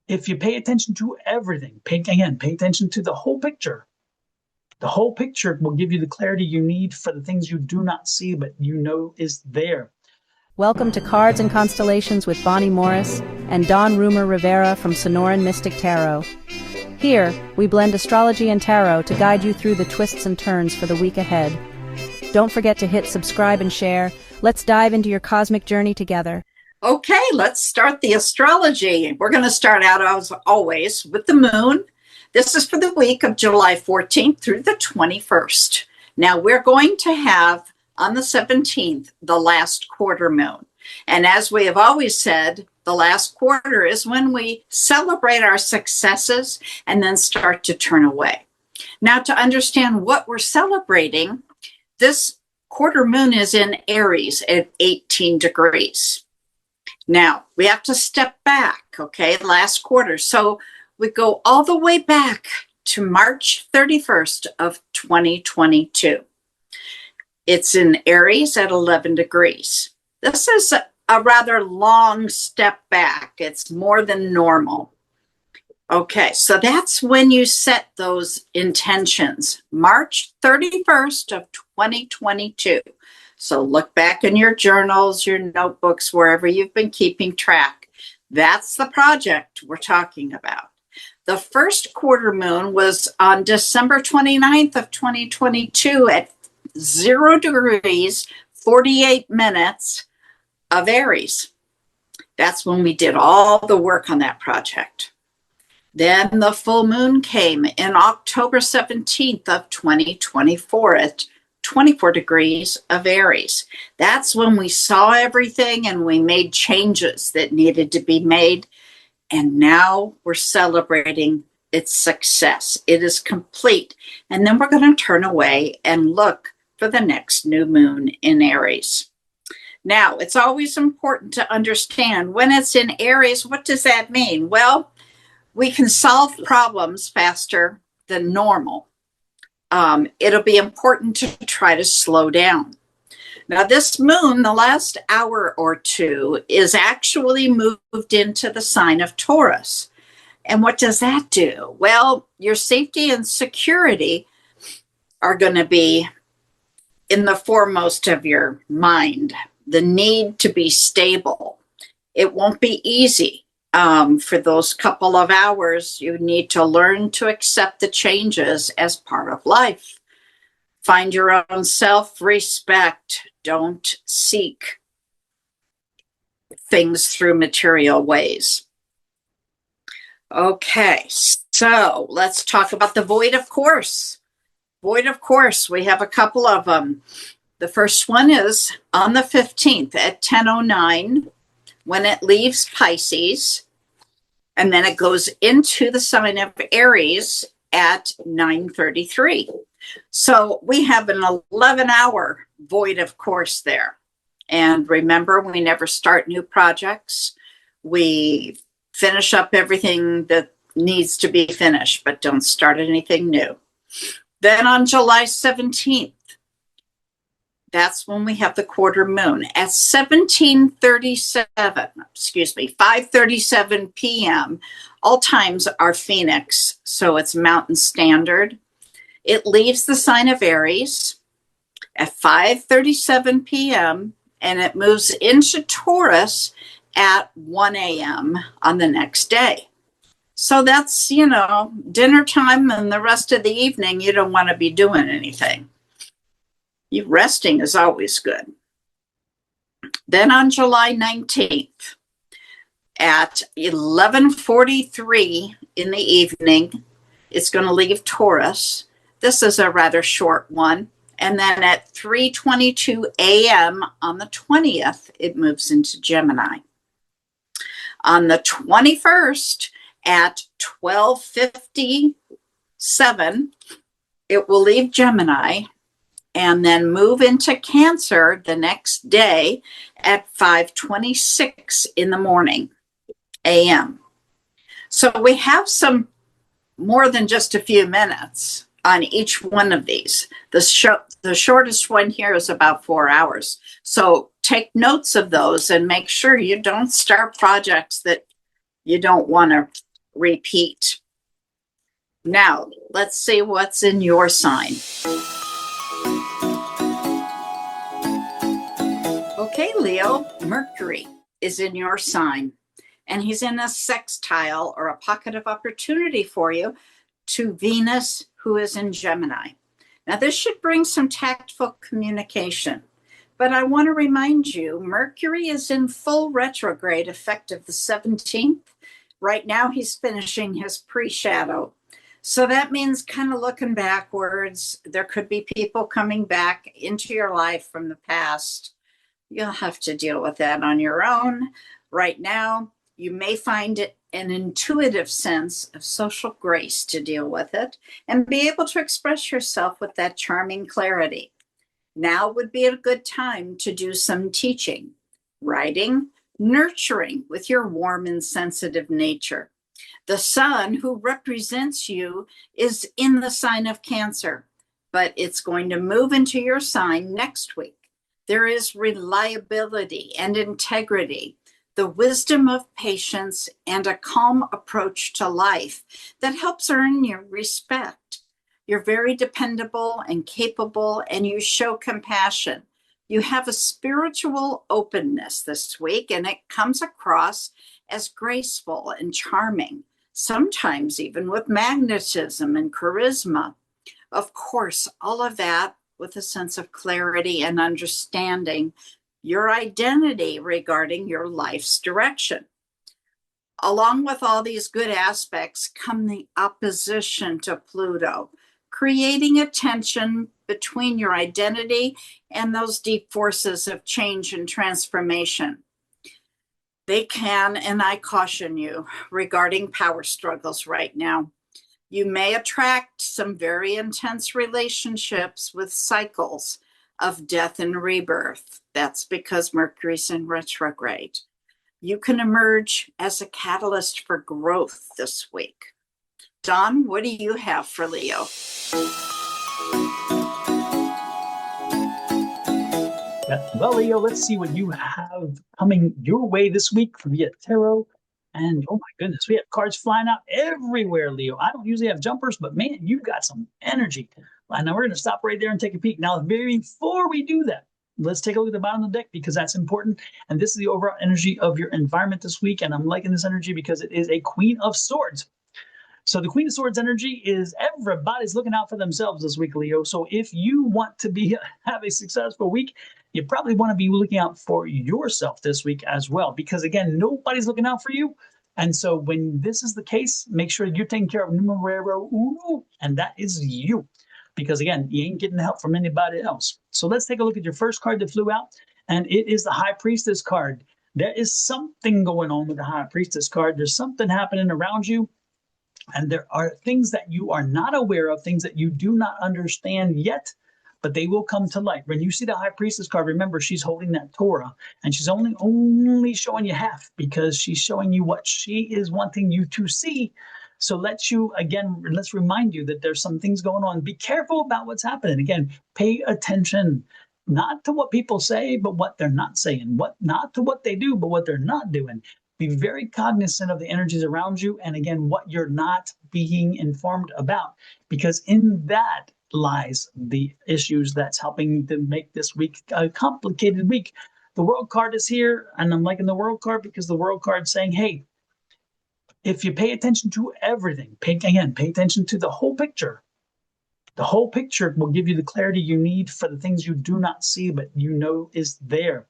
if you pay attention to everything, pay attention to the whole picture. The whole picture will give you the clarity you need for the things you do not see, but you know is there. Welcome to Cards and Constellations with Bonnie Morris and Don Rumor Rivera from Sonoran Mystic Tarot. Here, we blend astrology and tarot to guide you through the twists and turns for the week ahead. Don't forget to hit subscribe and share. Let's dive into your cosmic journey together. Okay, let's start the astrology. We're going to start out, as always, with the moon. This is for the week of July 14th through the 21st. Now, we're going to have, on the 17th, the last quarter moon. And as we have always said, the last quarter is when we celebrate our successes and then start to turn away. Now, to understand what we're celebrating, this quarter moon is in Aries at 18 degrees. Now, we have to step back, okay, last quarter. So we go all the way back to March 31st of 2022. It's in Aries at 11 degrees. This is a rather long step back. It's more than normal. Okay, so that's when you set those intentions, March 31st of 2022. So look back in your journals, your notebooks, wherever you've been keeping track. That's the project we're talking about. The first quarter moon was on December 29th of 2022 at 0 degrees, 48 minutes of Aries. That's when we did all the work on that project. Then the full moon came in October 17th of 2024 at 24 degrees of Aries. That's when we saw everything and we made changes that needed to be made. And now we're celebrating its success. It is complete. And then we're going to turn away and look for the next new moon in Aries. Now, it's always important to understand when it's in Aries, what does that mean? Well, we can solve problems faster than normal. It'll be important to try to slow down. Now, this moon, the last hour or two, is actually moved into the sign of Taurus. And what does that do? Well, your safety and security are going to be in the foremost of your mind. The need to be stable. It won't be easy. For those couple of hours, you need to learn to accept the changes as part of life. Find your own self-respect. Don't seek things through material ways. Okay, so let's talk about the void of course. Void of course, we have a couple of them. The first one is on the 15th at 10:09 when it leaves Pisces. And then it goes into the sign of Aries at 9:33. So we have an 11-hour void of course there. And remember, we never start new projects. We finish up everything that needs to be finished, but don't start anything new. Then on July 17th, that's when we have the quarter moon at 5:37 p.m. All times are Phoenix, so it's Mountain Standard. It leaves the sign of Aries at 5:37 p.m. and it moves into Taurus at 1 a.m. on the next day. So that's, dinner time, and the rest of the evening, you don't want to be doing anything. Resting is always good. Then on July 19th at 11:43 in the evening, it's going to leave Taurus. This is a rather short one. And then at 3:22 a.m. on the 20th, it moves into Gemini. On the 21st at 12:57, it will leave Gemini and then move into Cancer the next day at 5:26 in the morning a.m. So we have some more than just a few minutes on each one of these. The shortest one here is about 4 hours. So take notes of those and make sure you don't start projects that you don't want to repeat. Now, let's see what's in your sign. Okay, Leo, Mercury is in your sign, and he's in a sextile or a pocket of opportunity for you to Venus, who is in Gemini. Now, this should bring some tactful communication, but I want to remind you, Mercury is in full retrograde effective the 17th. Right now, he's finishing his pre-shadow. So that means kind of looking backwards. There could be people coming back into your life from the past. You'll have to deal with that on your own. Right now, you may find it an intuitive sense of social grace to deal with it and be able to express yourself with that charming clarity. Now would be a good time to do some teaching, writing, nurturing with your warm and sensitive nature. The sun, who represents you, is in the sign of Cancer, but it's going to move into your sign next week. There is reliability and integrity, the wisdom of patience, and a calm approach to life that helps earn your respect. You're very dependable and capable, and you show compassion. You have a spiritual openness this week, and it comes across as graceful and charming, sometimes even with magnetism and charisma. Of course, all of that with a sense of clarity and understanding your identity regarding your life's direction. Along with all these good aspects come the opposition to Pluto, creating a tension between your identity and those deep forces of change and transformation. They can, and I caution you, regarding power struggles right now. You may attract some very intense relationships with cycles of death and rebirth. That's because Mercury's in retrograde. You can emerge as a catalyst for growth this week. Dawn, what do you have for Leo? Well, Leo, let's see what you have coming your way this week via tarot. And oh my goodness, we have cards flying out everywhere, Leo. I don't usually have jumpers, but man, you've got some energy. And now we're going to stop right there and take a peek. Now, before we do that, let's take a look at the bottom of the deck because that's important. And this is the overall energy of your environment this week. And I'm liking this energy because it is a Queen of Swords. So the Queen of Swords energy is everybody's looking out for themselves this week, Leo. So if you want to have a successful week, you probably want to be looking out for yourself this week as well, because again, nobody's looking out for you. And so when this is the case, make sure you're taking care of numero uno, and that is you. Because again, you ain't getting help from anybody else. So let's take a look at your first card that flew out, and it is the High Priestess card. There is something going on with the High Priestess card. There's something happening around you. And there are things that you are not aware of, things that you do not understand yet, but they will come to light. When you see the High Priestess card, remember she's holding that Torah, and she's only showing you half because she's showing you what she is wanting you to see. So let's remind you that there's some things going on. Be careful about what's happening. Again, pay attention, not to what people say, but what they're not saying, not to what they do, but what they're not doing. Be very cognizant of the energies around you, and again, what you're not being informed about, because in that lies the issues that's helping to make this week a complicated week. The World card is here, and I'm liking the World card because the World card is saying, hey, if you pay attention to everything, pay attention to the whole picture. The whole picture will give you the clarity you need for the things you do not see, but you know is there.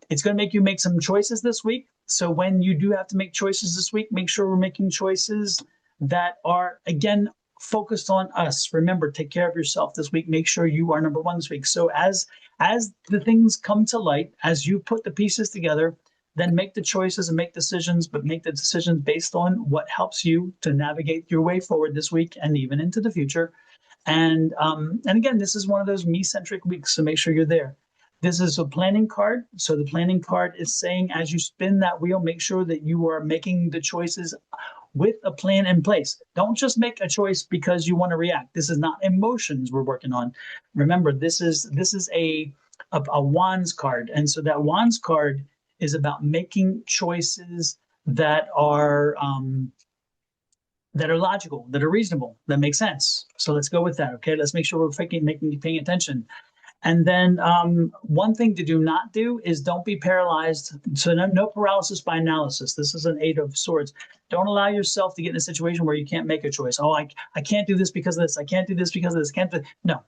It's going to make you make some choices this week. So when you do have to make choices this week, make sure we're making choices that are, again, focused on us. Remember, take care of yourself this week. Make sure you are number one this week. So as the things come to light, as you put the pieces together, then make the choices and make decisions, but make the decisions based on what helps you to navigate your way forward this week and even into the future. And again, this is one of those me-centric weeks, so make sure you're there. This is a planning card. So the planning card is saying, as you spin that wheel, make sure that you are making the choices with a plan in place. Don't just make a choice because you want to react. This is not emotions we're working on. Remember, this is a wands card. And so that wands card is about making choices that are that are logical, that are reasonable, that make sense. So let's go with that. Okay, let's make sure we're paying attention. And then one thing to do not do is don't be paralyzed. So no paralysis by analysis. This is an Eight of Swords. Don't allow yourself to get in a situation where you can't make a choice. Oh, I can't do this because of this. I can't do this because of this. No.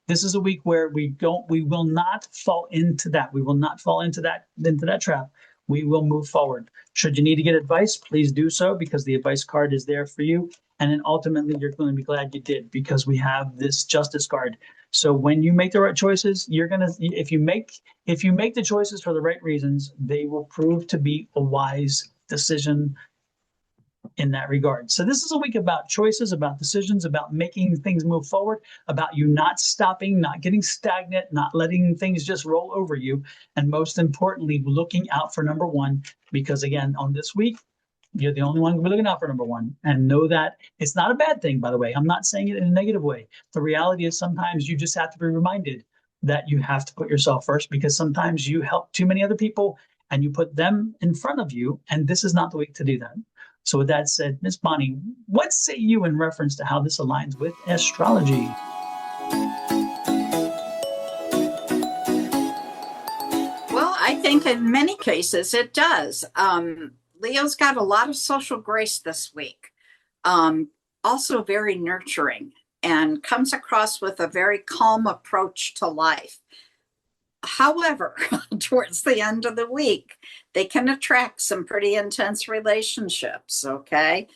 This is a week where we will not fall into that. We will not fall into that trap. We will move forward. Should you need to get advice, please do so, because the advice card is there for you. And then ultimately, you're going to be glad you did, because we have this Justice card. So when you make the right choices, if you make the choices for the right reasons, they will prove to be a wise decision in that regard. So this is a week about choices, about decisions, about making things move forward, about you not stopping, not getting stagnant, not letting things just roll over you. And most importantly, looking out for number one, because again, on this week, you're the only one looking out for number one. And know that it's not a bad thing, by the way. I'm not saying it in a negative way. The reality is sometimes you just have to be reminded that you have to put yourself first, because sometimes you help too many other people and you put them in front of you. And this is not the week to do that. So with that said, Miss Bonnie, what say you in reference to how this aligns with astrology? Well, I think in many cases it does. Leo's got a lot of social grace this week. Also very nurturing, and comes across with a very calm approach to life. However, towards the end of the week, they can attract some pretty intense relationships, okay?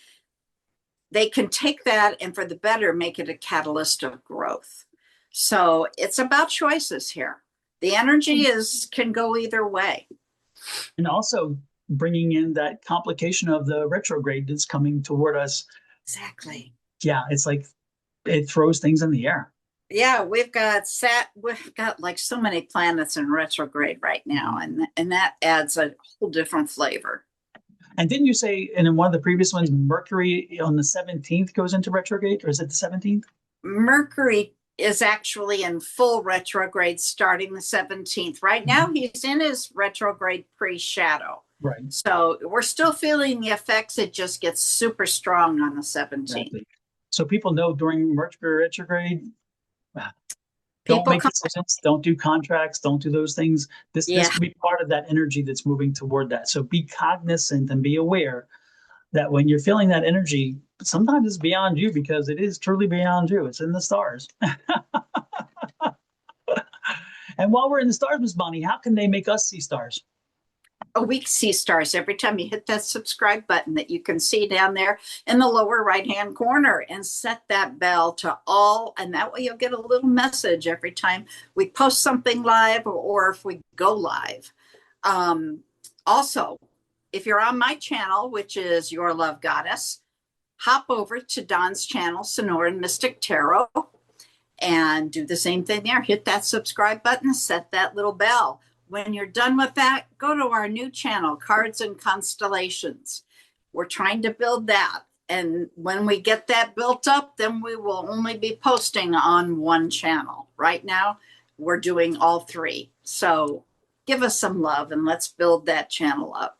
They can take that and for the better, make it a catalyst of growth. So it's about choices here. The energy can go either way. And also bringing in that complication of the retrograde that's coming toward us. Exactly. Yeah, it's like it throws things in the air. Yeah, we've got like so many planets in retrograde right now, and that adds a whole different flavor. And didn't you say in one of the previous ones, Mercury on the 17th goes into retrograde, or is it the 17th? Mercury is actually in full retrograde starting the 17th. Right now, he's in his retrograde pre-shadow. Right. So we're still feeling the effects. It just gets super strong on the 17th. Exactly. So people know during Mercury retrograde, don't make decisions, don't do contracts, don't do those things. This could be part of that energy that's moving toward that. So be cognizant and be aware that when you're feeling that energy, sometimes it's beyond you, because it is truly beyond you. It's in the stars. And while we're in the stars, Miss Bonnie, how can they make us see stars? We see stars every time you hit that subscribe button that you can see down there in the lower right-hand corner, and set that bell to all. And that way you'll get a little message every time we post something live, or if we go live. Also, if you're on my channel, which is Your Love Goddess, hop over to Dawn's channel, Sonoran Mystic Tarot, and do the same thing there. Hit that subscribe button, set that little bell. When you're done with that, go to our new channel, Cards and Constellations. We're trying to build that. And when we get that built up, then we will only be posting on one channel. Right now, we're doing all three. So give us some love and let's build that channel up.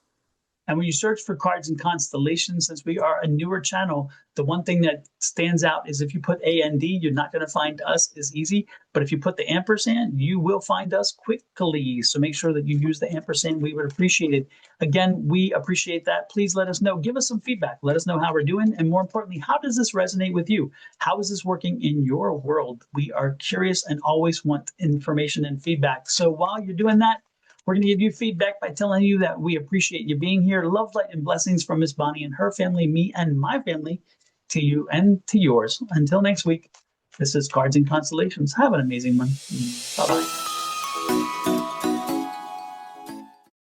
And when you search for Cards and Constellations, since we are a newer channel, the one thing that stands out is if you put AND, you're not going to find us as easy. But if you put the ampersand, you will find us quickly. So make sure that you use the ampersand. We would appreciate it. Again, we appreciate that. Please let us know. Give us some feedback. Let us know how we're doing. And more importantly, how does this resonate with you? How is this working in your world? We are curious and always want information and feedback. So while you're doing that, we're going to give you feedback by telling you that we appreciate you being here. Love, light, and blessings from Miss Bonnie and her family, me and my family, to you and to yours. Until next week, this is Cards and Constellations. Have an amazing one. Bye-bye.